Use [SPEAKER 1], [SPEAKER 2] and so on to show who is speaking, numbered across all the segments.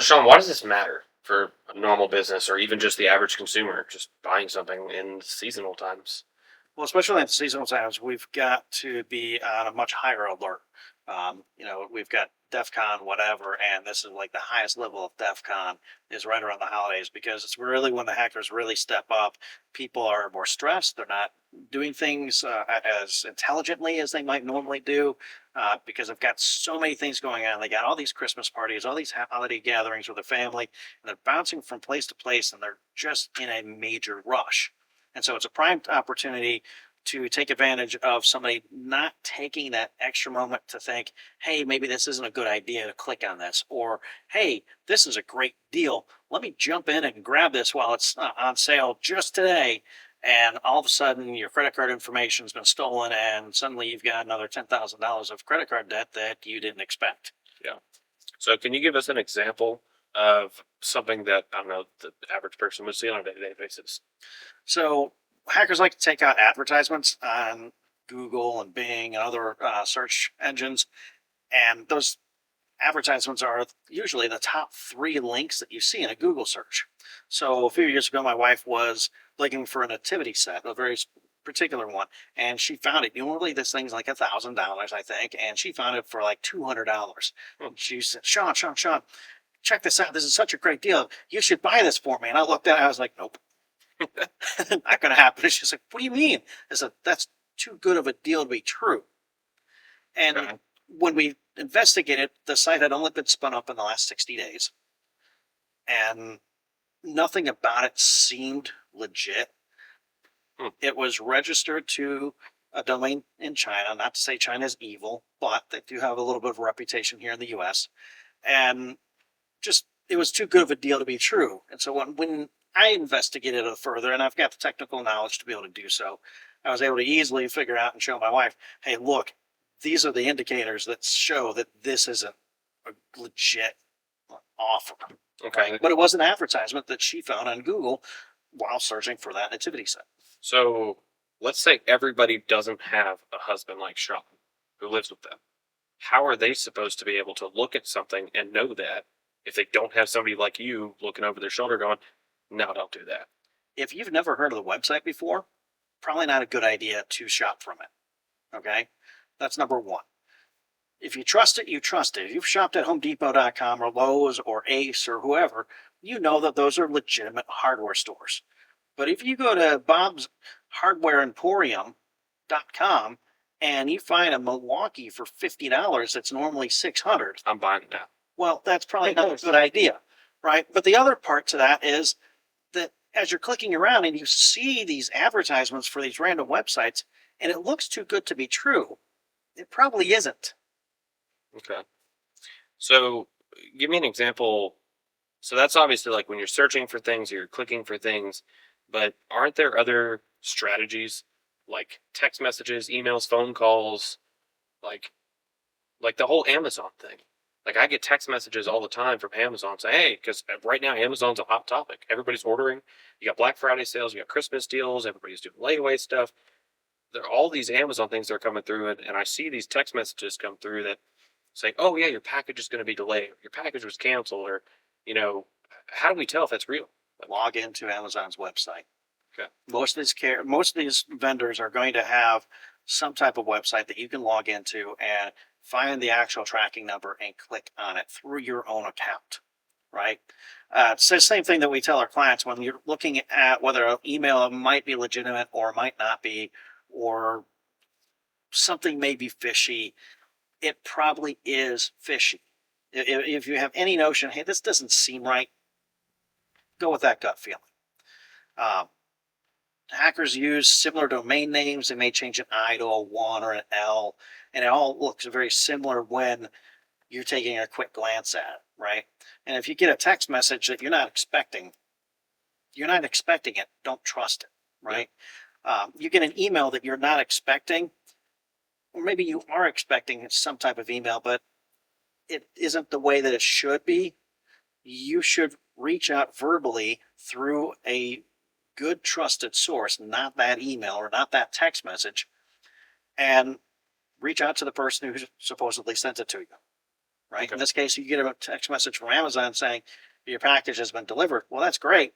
[SPEAKER 1] So, Sean, why does this matter for a normal business or even just the average consumer just buying something in seasonal times?
[SPEAKER 2] Well, especially in seasonal times, we've got to be on a much higher alert. We've got DEF CON, whatever, and this is like the highest level of DEF CON is right around the holidays because it's really when the hackers really step up. People are more stressed. They're not doing things as intelligently as they might normally do because they've got so many things going on. They got all these Christmas parties, all these holiday gatherings with their family, and they're bouncing from place to place, and they're just in a major rush. And so it's a prime opportunity to take advantage of somebody not taking that extra moment to think, hey, maybe this isn't a good idea to click on this, or hey, this is a great deal. Let me jump in and grab this while it's on sale just today. And all of a sudden, your credit card information has been stolen, and suddenly you've got another $10,000 of credit card debt that you didn't expect.
[SPEAKER 1] Yeah. So, can you give us an example of something that I don't know the average person would see on a day-to-day basis?
[SPEAKER 2] So hackers like to take out advertisements on Google and Bing and other search engines, and those advertisements are usually the top three links that you see in a Google search. So a few years ago, my wife was looking for a nativity set, a very particular one, and she found it. Normally, this thing's like $1,000, I think, and she found it for like $200.
[SPEAKER 1] Hmm.
[SPEAKER 2] She said, Sean, check this out. This is such a great deal. You should buy this for me." And I looked at it, I was like, "Nope." Not going to happen. She's like, "What do you mean?" I said, "That's too good of a deal to be true." And
[SPEAKER 1] Okay.
[SPEAKER 2] when we investigated, the site had only been spun up in the last 60 days, and nothing about it seemed legit.
[SPEAKER 1] Hmm.
[SPEAKER 2] It was registered to a domain in China. Not to say China's evil, but they do have a little bit of a reputation here in the US. And just it was too good of a deal to be true. And so when I investigated it further, and I've got the technical knowledge to be able to do so, I was able to easily figure out and show my wife, hey, look, these are the indicators that show that this isn't a legit offer, right?
[SPEAKER 1] Okay.
[SPEAKER 2] But it was an advertisement that she found on Google while searching for that nativity set.
[SPEAKER 1] So, let's say everybody doesn't have a husband like Sean who lives with them. How are they supposed to be able to look at something and know that if they don't have somebody like you looking over their shoulder going, "No, don't do that."
[SPEAKER 2] If you've never heard of the website before, probably not a good idea to shop from it. Okay. That's number one. If you trust it, you trust it. If you've shopped at HomeDepot.com or Lowe's or Ace or whoever, you know that those are legitimate hardware stores. But if you go to Bob's Hardware Emporium.com and you find a Milwaukee for $50 that's normally 600,
[SPEAKER 1] I'm buying it now.
[SPEAKER 2] well, that's probably not a good idea, right? But the other part to that is that as you're clicking around and you see these advertisements for these random websites and it looks too good to be true, it probably isn't.
[SPEAKER 1] Okay. So, give me an example. So, that's obviously like when you're searching for things, you're clicking for things, but aren't there other strategies like text messages, emails, phone calls, like the whole Amazon thing? Like I get text messages all the time from Amazon saying, "Hey, because right now Amazon's a hot topic. Everybody's ordering. You got Black Friday sales, you got Christmas deals, everybody's doing layaway stuff. There are all these Amazon things that are coming through, and I see these text messages come through that say, "Oh yeah, your package is going to be delayed, or your package was canceled, or you know, how do we tell if that's real?"
[SPEAKER 2] Log into Amazon's website.
[SPEAKER 1] Okay.
[SPEAKER 2] Most of these vendors are going to have some type of website that you can log into and find the actual tracking number and click on it through your own account, right? It's the same thing that we tell our clients when you're looking at whether an email might be legitimate or might not be, or something may be fishy. It probably is fishy. If you have any notion, hey, this doesn't seem right, go with that gut feeling. Um, Hackers use similar domain names. They may change an I to a one or an L, and it all looks very similar when you're taking a quick glance at it, right? And if you get a text message that you're not expecting it, don't trust it, right? You get an email that you're not expecting, or maybe you are expecting some type of email, but it isn't the way that it should be. You should reach out verbally through a good trusted source, not that email or not that text message, and reach out to the person who supposedly sent it to you, right?
[SPEAKER 1] Okay.
[SPEAKER 2] In this case, you get a text message from Amazon saying your package has been delivered. Well, that's great.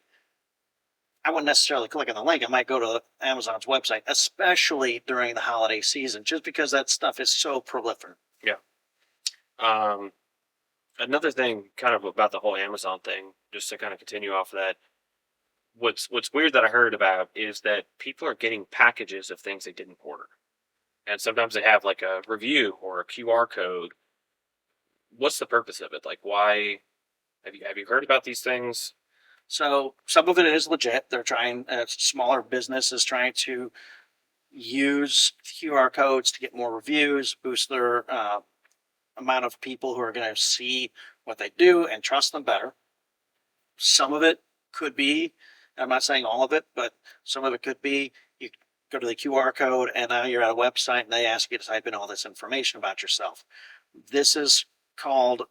[SPEAKER 2] I wouldn't necessarily click on the link. I might go to Amazon's website, especially during the holiday season, just because that stuff is so prolific.
[SPEAKER 1] Yeah. Um, Another thing, kind of about the whole Amazon thing, just to kind of continue off of that. What's weird that I heard about is that people are getting packages of things they didn't order, and sometimes they have like a review or a QR code. What's the purpose of it? Like, why have you heard about these things?
[SPEAKER 2] So some of it is legit. They're trying, smaller businesses trying to use QR codes to get more reviews, boost their amount of people who are going to see what they do and trust them better. Some of it could be, I'm not saying all of it, but some of it could be you go to the QR code and now you're at a website and they ask you to type in all this information about yourself. This is called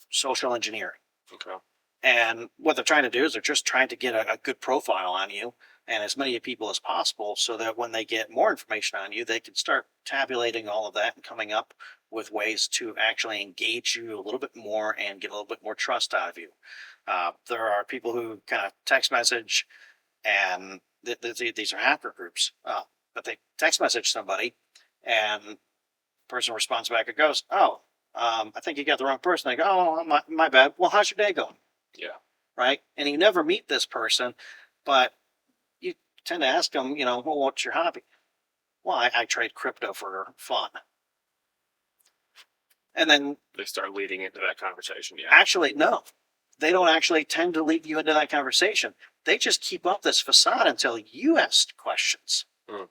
[SPEAKER 2] social engineering.
[SPEAKER 1] Okay.
[SPEAKER 2] And what they're trying to do is they're just trying to get a good profile on you and as many people as possible so that when they get more information on you, they can start tabulating all of that and coming up with ways to actually engage you a little bit more and get a little bit more trust out of you. There are people who kind of text message, and these are hacker groups, but they text message somebody, and the person responds back and goes, "Oh, I think you got the wrong person." They go, "Oh, my bad. Well, how's your day going?"
[SPEAKER 1] Yeah.
[SPEAKER 2] Right? And you never meet this person, but you tend to ask them, well, what's your hobby? Well, I trade crypto for fun. And then
[SPEAKER 1] They start leading into that conversation. Yeah.
[SPEAKER 2] actually, no, they don't actually tend to lead you into that conversation. They just keep up this facade until you ask questions.
[SPEAKER 1] Mm.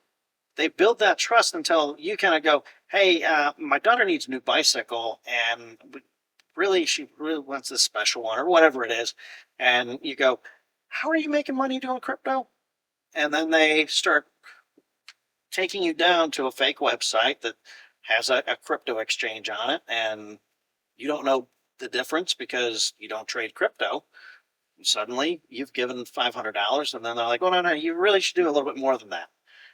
[SPEAKER 2] They build that trust until you kind of go, "Hey, my daughter needs a new bicycle, and really, she really wants this special one or whatever it is." And you go, "How are you making money doing crypto?" And then they start taking you down to a fake website that has a crypto exchange on it, and you don't know the difference because you don't trade crypto. Suddenly, you've given $500, and then they're like, "Oh no, no, you really should do a little bit more than that."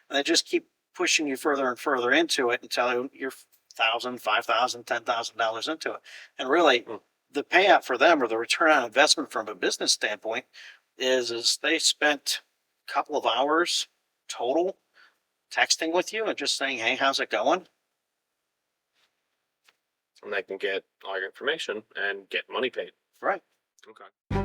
[SPEAKER 2] And they just keep pushing you further and further into it until you're thousand, $5,000, $10,000 into it. And really,
[SPEAKER 1] Mm.
[SPEAKER 2] the payout for them or the return on investment from a business standpoint is they spent a couple of hours total texting with you and just saying, "Hey, how's it going?"
[SPEAKER 1] And they can get all your information and get money paid.
[SPEAKER 2] Right.
[SPEAKER 1] Okay.